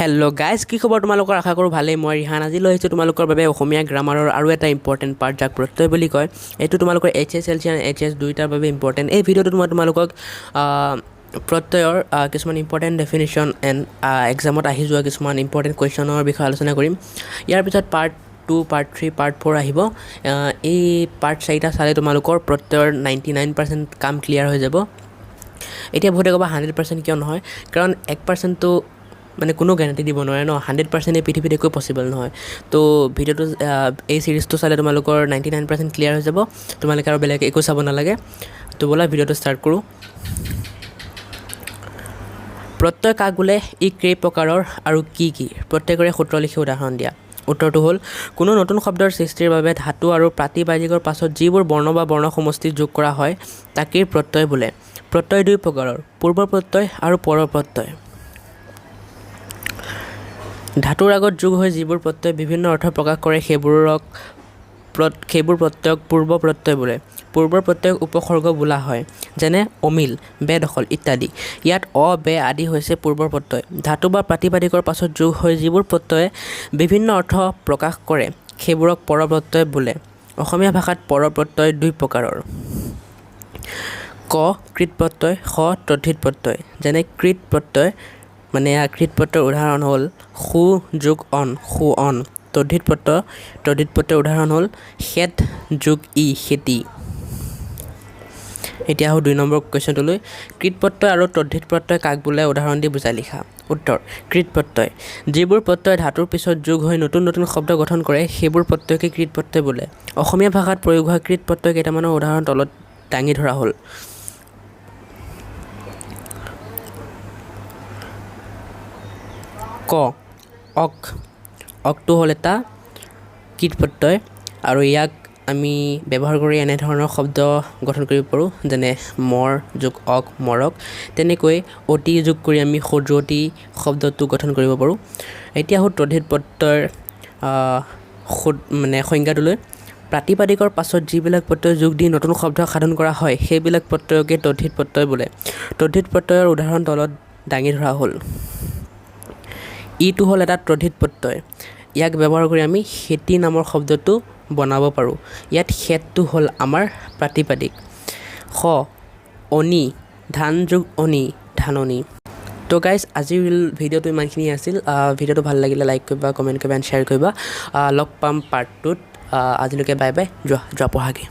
Hello' guys, কি খবৰ তোমালোকৰ? আশা কৰোঁ ভালেই। মই ৰিহান আজি লৈ আহিছোঁ তোমালোকৰ বাবে অসমীয়া গ্ৰামাৰৰ আৰু এটা ইম্পৰ্টেণ্ট পাৰ্ট, যাক প্ৰত্যয় বুলি কয়। এইটো তোমালোকৰ HSlC আৰু HS দুয়োটাৰ বাবে ইম্পৰ্টেণ্ট। এই ভিডিঅ'টোত মই তোমালোকক প্ৰত্যয়ৰ কিছুমান ইম্পৰ্টেণ্ট ডেফিনেশ্যন এণ্ড এক্সামত আহি যোৱা কিছুমান ইম্পৰ্টেণ্ট কুৱেশ্যনৰ বিষয়ে আলোচনা কৰিম। ইয়াৰ পিছত পাৰ্ট 2, পাৰ্ট 3, পাৰ্ট 4 আহিব। এই পাৰ্ট 4টা চালে তোমালোকৰ প্ৰত্যয়ৰ 99% কাম ক্লিয়াৰ হৈ যাব। এতিয়া বহুতে ক'বা 100% কিয় নহয়, কাৰণ 1%টো মানে কোনো গেৰাণ্টি দিব নোৱাৰে ন। 100% এই পৃথিৱীত একো পচিবল নহয়। তো ভিডিঅ'টো এই চিৰিজটো চালে তোমালোকৰ 99% ক্লিয়াৰ হৈ যাব। তোমালোকে আৰু বেলেগ একো চাব নালাগে। তো ব'লা ভিডিঅ'টো ষ্টাৰ্ট কৰোঁ। প্ৰত্যয় কাক বোলে, ই কেই প্ৰকাৰৰ আৰু কি কি? প্ৰত্যেকৰে সূত্ৰ লিখি উদাহৰণ দিয়া। উত্তৰটো হ'ল, কোনো নতুন শব্দৰ সৃষ্টিৰ বাবে ধাতু আৰু প্ৰাতিবাদিকৰ পাছত যিবোৰ বৰ্ণ বা বৰ্ণ সমষ্টি যোগ কৰা হয় তাকেই প্ৰত্যয় বোলে। প্ৰত্যয় দুই প্ৰকাৰৰ, পূৰ্ব প্ৰত্যয় আৰু পৰ প্ৰত্যয়। ধাতুৰ আগত যোগ হৈ যিবোৰ প্ৰত্যয় বিভিন্ন অৰ্থ প্ৰকাশ কৰে সেইবোৰ প্ৰত্যয়ক পূৰ্ব প্ৰত্যয় বোলে। পূৰ্ব প্ৰত্যয়ক উপসৰ্গ বোলা হয়, যেনে অমিল, বেদখল ইত্যাদি। ইয়াত অ, বে আদি হৈছে পূৰ্ব প্ৰত্যয়। ধাতু বা প্ৰাতিবাদিকৰ পাছত যোগ হৈ যিবোৰ প্ৰত্যয়ে বিভিন্ন অৰ্থ প্ৰকাশ কৰে সেইবোৰক পৰ প্ৰত্যয় বোলে। অসমীয়া ভাষাত পৰ প্ৰত্যয় দুই প্ৰকাৰৰ। ক, কৃত প্ৰত্যয়, খ, তদ্ধিত প্ৰত্যয়। যেনে কৃত প্ৰত্যয় মানে কৃত প্ৰত্যয়ৰ উদাহৰণ হ'ল সু যোগ অন, সু অন। তদ্ধিত প্ৰত্যয়ৰ উদাহৰণ হ'ল খেত যোগ ই, খেতি। এতিয়া আহোঁ 2 নম্বৰ কুৱেশ্যনটোলৈ। কৃত প্ৰত্যয় আৰু তদ্ধিত প্ৰত্যয় কাক বোলে, উদাহৰণ দি বুজাই লিখা। উত্তৰ, কৃত প্ৰত্যয় যিবোৰ প্ৰত্যয় ধাতুৰ পিছত যোগ হৈ নতুন নতুন শব্দ গঠন কৰে সেইবোৰ প্ৰত্যয়কে কৃত প্ৰত্যয় বোলে। অসমীয়া ভাষাত প্ৰয়োগ হোৱা কৃত প্ৰত্যয় কেইটামানৰ উদাহৰণ তলত দাঙি ধৰা হ'ল। ক, অক। অকটো হ'ল এটা কৃত প্ৰত্যয় আৰু ইয়াক আমি ব্যৱহাৰ কৰি এনেধৰণৰ শব্দ গঠন কৰিব পাৰোঁ, যেনে মৰ যোগ অক, মৰক। তেনেকৈ অতি যোগ কৰি আমি সজুৱতি শব্দটো গঠন কৰিব পাৰোঁ। এতিয়া আহোঁ তদ্ধিত প্ৰত্যয়ৰ মানে সংজ্ঞাটোলৈ। প্ৰাতিবাদিকৰ পাছত যিবিলাক প্ৰত্যয় যোগ দি নতুন শব্দ সাধন কৰা হয় সেইবিলাক প্ৰত্যয়কে তদ্ধিত প্ৰত্যয় বোলে। তদ্ধিত প্ৰত্যয়ৰ উদাহৰণ তলত দাঙি ধৰা হ'ল। ইটো হ'ল এটা তদ্ধিত প্ৰত্যয়। ইয়াক ব্যৱহাৰ কৰি আমি খেতি নামৰ শব্দটো বনাব পাৰোঁ। ইয়াত খেতটো হ'ল আমাৰ প্ৰাতিবাদিক। খ, অনি, ধান যোগ অনি, ধাননি। তো গাইজ, আজিৰ ভিডিঅ'টো ইমানখিনি আছিল। ভিডিঅ'টো ভাল লাগিলে লাইক কৰিবা, কমেণ্ট কৰিবা এণ্ড শ্বেয়াৰ কৰিবা। লগ পাম পাৰ্ট 2ত। আজিলৈকে বাই বাই। যোৱা পঢ়াগে।